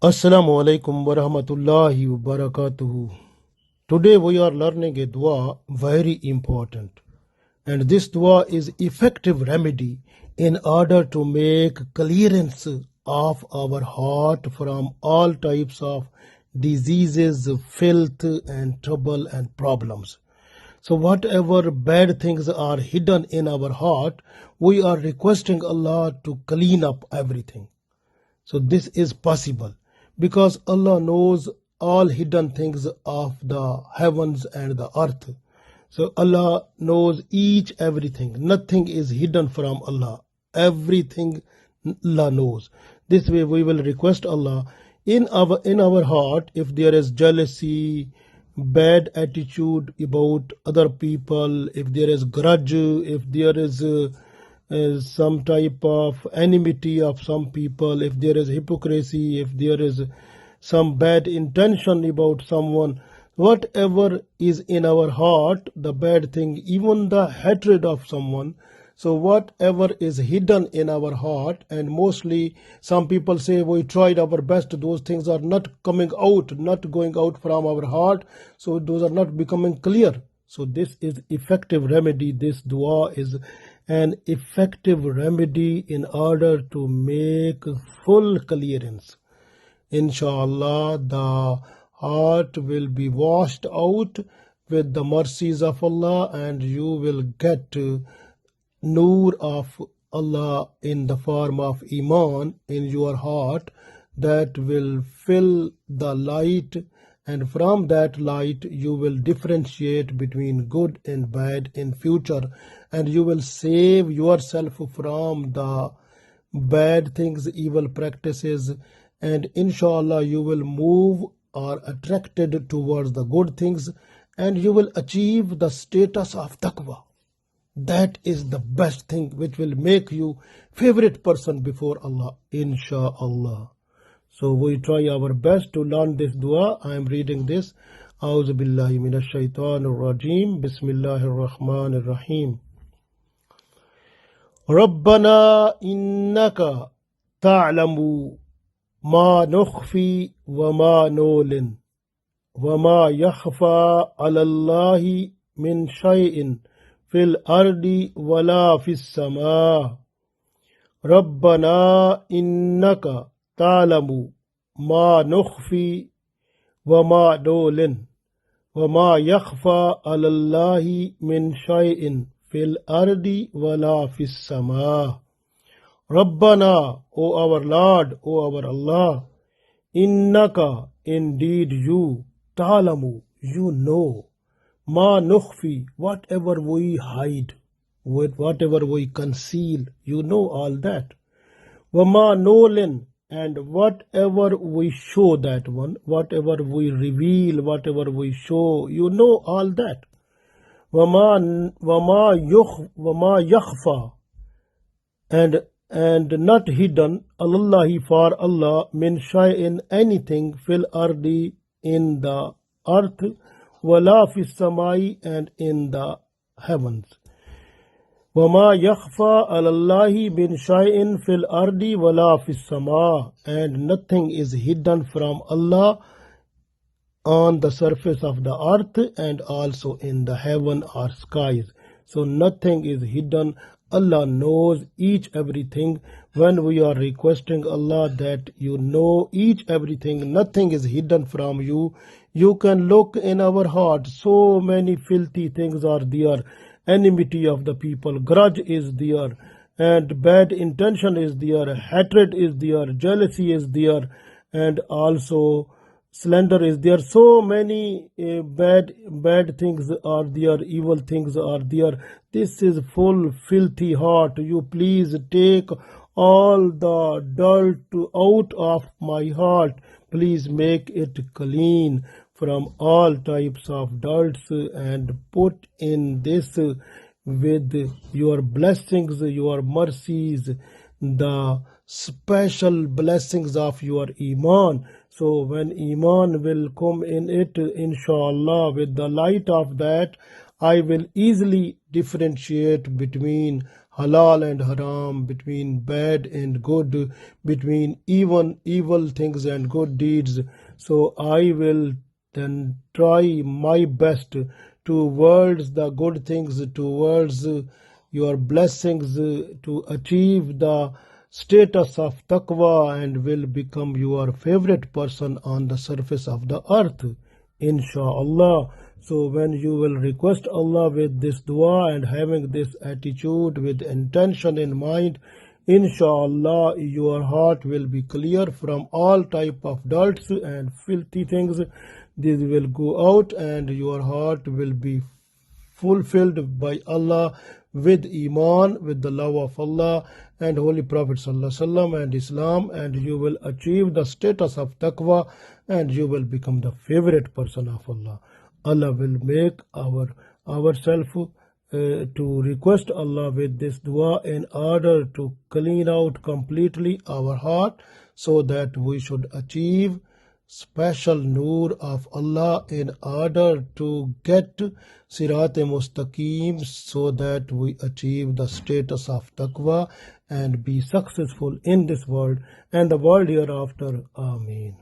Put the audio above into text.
Assalamu alaikum wa rahmatullahi wa barakatuhu. Today we are learning a dua very important, and this dua is effective remedy in order to make clearance of our heart from all types of diseases, filth and trouble and problems. So whatever bad things are hidden in our heart, we are requesting Allah to clean up everything. So this is possible because Allah knows all hidden things of the heavens and the earth. So Allah knows everything. Nothing is hidden from Allah. Everything Allah knows. This way we will request Allah in our heart, if there is jealousy, bad attitude about other people, if there is grudge, if there is some type of enmity of some people, if there is hypocrisy, if there is some bad intention about someone, whatever is in our heart, the bad thing, even the hatred of someone. So whatever is hidden in our heart, and mostly some people say we tried our best, those things are not coming out, not going out from our heart, so those are not becoming clear. So this is effective remedy. This dua is an effective remedy in order to make full clearance. Inshallah, the heart will be washed out with the mercies of Allah, and you will get Noor of Allah in the form of Iman in your heart that will fill the light, and from that light you will differentiate between good and bad in future, and you will save yourself from the bad things, evil practices, and inshallah you will move or attracted towards the good things, and you will achieve the status of taqwa. That is the best thing which will make you favorite person before Allah, inshallah. So we try our best to learn this dua. I am reading this. A'udhu billahi minash shaitanir rajim. Bismillahir rahmanir rahim. Rabbana innaka ta'lamu ma nukhfi wa ma nulin wa ma yakhfa 'ala Allahi min shay'in في الأرض ولا في السماء ربنا إنك تعلم ما نخفي وما نعلن وما يخفى على الله من شيء في الأرض ولا في السماء ربنا, O our Lord, O our Allah, إنك, indeed you, تعلم, you know, Ma nukhfi, whatever we hide, whatever we conceal, you know all that. Wama nolin, and whatever we show, that one, whatever we reveal, whatever we show, you know all that. Wama yakhfa, and not hidden, Allahi, for Allah, min shay'in, anything, fil ardi, in the earth, wala fi samai, and in the heavens. Wama yakhfa alallahi min shay'in fil ardi wala fi sama, and nothing is hidden from Allah on the surface of the earth and also in the heaven or skies. So nothing is hidden. Allah knows everything. When we are requesting Allah that you know everything, nothing is hidden from you. You can look in our heart, so many filthy things are there. Enmity of the people, grudge is there, and bad intention is there, hatred is there, jealousy is there, and also slander is there. So many bad things are there, evil things are there. This is full filthy heart. You please take all the dirt out of my heart. Please make it clean from all types of dirts, and put in this with your blessings, your mercies, the special blessings of your Iman. So when Iman will come in it, inshallah, with the light of that, I will easily differentiate between halal and haram, between bad and good, between even evil things and good deeds. So I will then try my best towards the good things, towards your blessings, to achieve the status of taqwa, and will become your favorite person on the surface of the earth, insha'Allah. So when you will request Allah with this dua and having this attitude with intention in mind, insha'Allah, your heart will be clear from all type of dirts and filthy things. These will go out and your heart will be fulfilled by Allah with Iman, with the love of Allah and Holy Prophet ﷺ and Islam, and you will achieve the status of taqwa and you will become the favorite person of Allah. Allah will make ourselves to request Allah with this dua in order to clean out completely our heart, so that we should achieve special nur of Allah in order to get Sirat Mustaqim, so that we achieve the status of taqwa and be successful in this world and the world hereafter. Ameen.